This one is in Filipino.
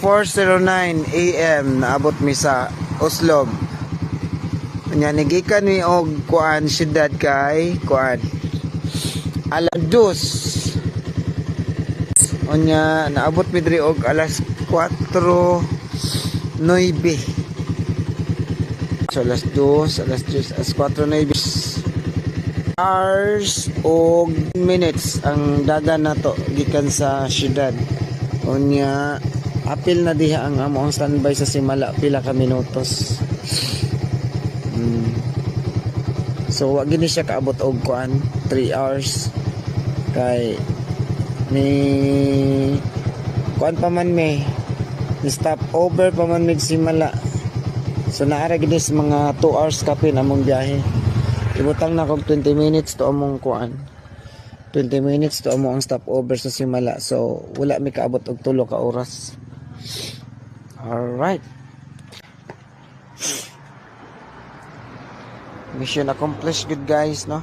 4:09 AM naabot mi sa Oslo. Nya nigikan mi og kuan syudad kay kuan alas 2. Unya naabot mi diri og alas 4:09. So alas 2, alas 4:09 hours og minutes ang dagan nato gikan sa syudad. Unya apil na diha ang amo ang standby sa Simala pila ka minutos. So wa gini siya kaabot og kuan 3 hours kay ni kuan pa man ni stop over pa man mig Simala. So naara gid mga 2 hours kapin among biyahe. Ibutang na kog 20 minutes to among kuan. 20 minutes to among ang stop over sa Simala. So wala mi kaabot og 3 ka oras. Alright. Mission accomplished good guys, no?